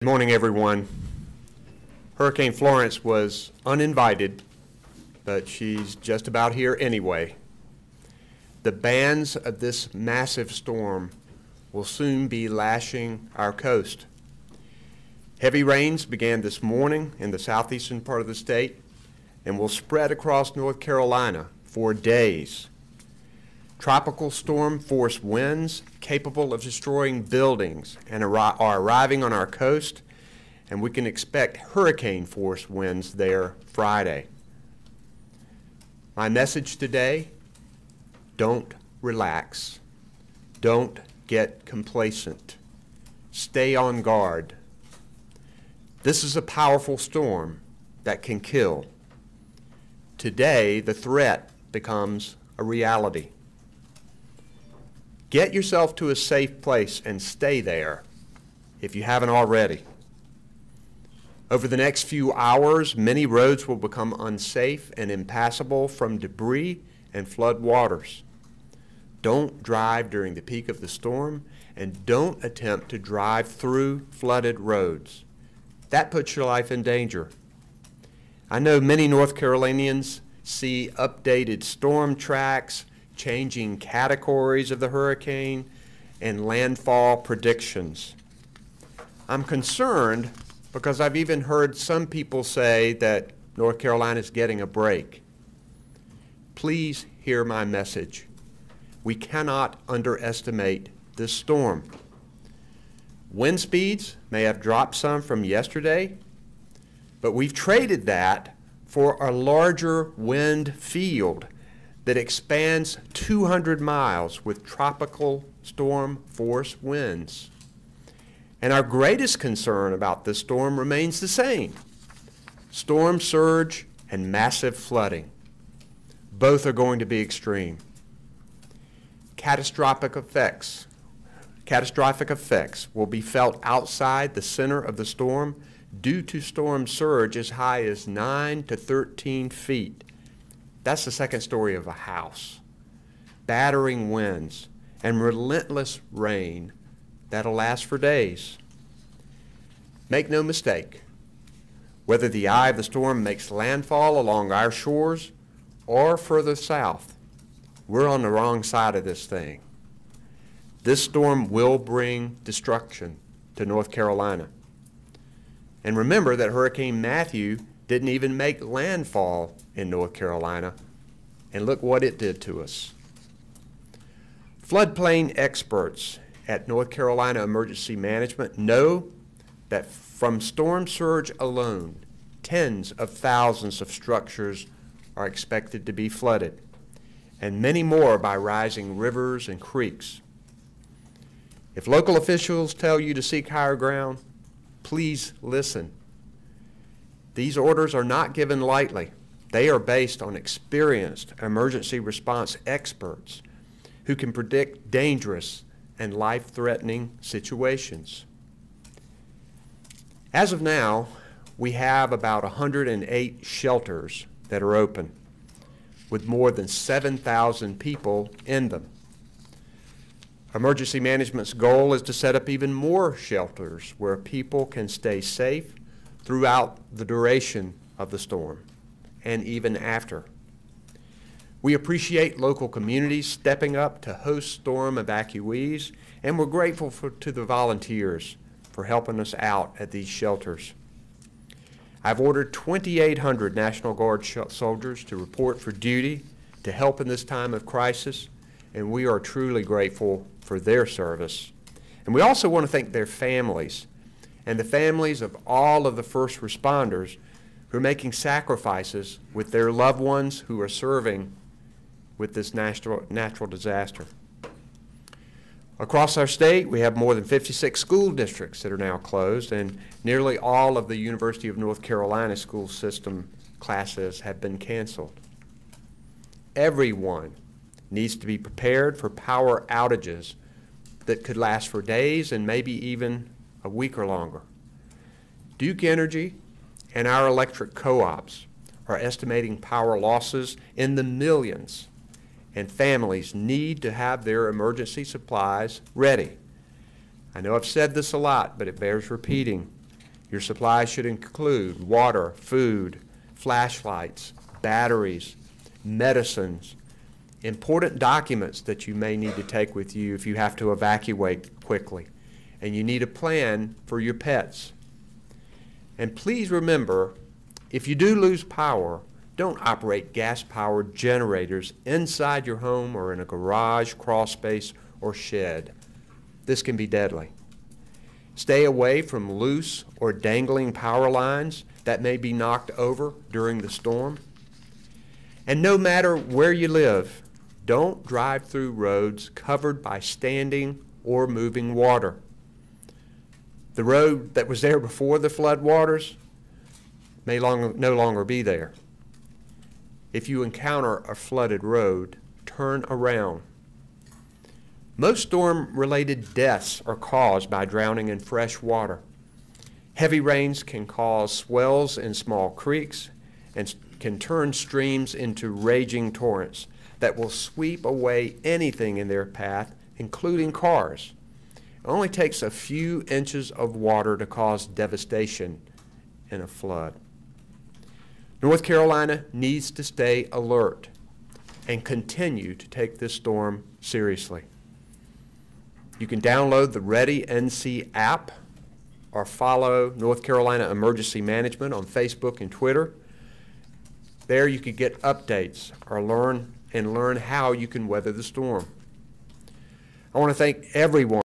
Good morning, everyone. Hurricane Florence was uninvited, but she's just about here anyway. The bands of this massive storm will soon be lashing our coast. Heavy rains began this morning in the southeastern part of the state and will spread across North Carolina for days. Tropical storm force winds capable of destroying buildings and are arriving on our coast, and we can expect hurricane force winds there Friday. My message today: don't relax. Don't get complacent. Stay on guard. This is a powerful storm that can kill. Today, the threat becomes a reality. Get yourself to a safe place and stay there if you haven't already. Over the next few hours, many roads will become unsafe and impassable from debris and flood waters. Don't drive during the peak of the storm, and don't attempt to drive through flooded roads. That puts your life in danger. I know many North Carolinians see updated storm tracks, changing categories of the hurricane, and landfall predictions. I'm concerned because I've even heard some people say that North Carolina is getting a break. Please hear my message. We cannot underestimate this storm. Wind speeds may have dropped some from yesterday, but we've traded that for a larger wind field that expands 200 miles with tropical storm force winds. And our greatest concern about this storm remains the same: storm surge and massive flooding. Both are going to be extreme. Catastrophic effects will be felt outside the center of the storm due to storm surge as high as 9 to 13 feet. That's the second story of a house. Battering winds and relentless rain that'll last for days. Make no mistake, whether the eye of the storm makes landfall along our shores or further south, we're on the wrong side of this thing. This storm will bring destruction to North Carolina. And remember that Hurricane Matthew didn't even make landfall in North Carolina, and look what it did to us. Floodplain experts at North Carolina Emergency Management know that from storm surge alone, tens of thousands of structures are expected to be flooded, and many more by rising rivers and creeks. If local officials tell you to seek higher ground, please listen. These orders are not given lightly. They are based on experienced emergency response experts who can predict dangerous and life-threatening situations. As of now, we have about 108 shelters that are open, with more than 7,000 people in them. Emergency management's goal is to set up even more shelters where people can stay safe throughout the duration of the storm and even after. We appreciate local communities stepping up to host storm evacuees, and we're grateful to the volunteers for helping us out at these shelters. I've ordered 2,800 National Guard soldiers to report for duty to help in this time of crisis, and we are truly grateful for their service. And we also want to thank their families and the families of all of the first responders who are making sacrifices with their loved ones who are serving with this natural disaster. Across our state, we have more than 56 school districts that are now closed, and nearly all of the University of North Carolina school system classes have been canceled. Everyone needs to be prepared for power outages that could last for days and maybe even a week or longer. Duke Energy and our electric co-ops are estimating power losses in the millions, and families need to have their emergency supplies ready. I know I've said this a lot, but it bears repeating. Your supplies should include water, food, flashlights, batteries, medicines, important documents that you may need to take with you if you have to evacuate quickly, and you need a plan for your pets. And please remember, if you do lose power, don't operate gas-powered generators inside your home or in a garage, crawl space, or shed. This can be deadly. Stay away from loose or dangling power lines that may be knocked over during the storm. And no matter where you live, don't drive through roads covered by standing or moving water. The road that was there before the flood waters may no longer be there. If you encounter a flooded road, turn around. Most storm-related deaths are caused by drowning in fresh water. Heavy rains can cause swells in small creeks and can turn streams into raging torrents that will sweep away anything in their path, including cars. It only takes a few inches of water to cause devastation in a flood. North Carolina needs to stay alert and continue to take this storm seriously. You can download the Ready NC app or follow North Carolina Emergency Management on Facebook and Twitter. There you can get updates or learn how you can weather the storm. I want to thank everyone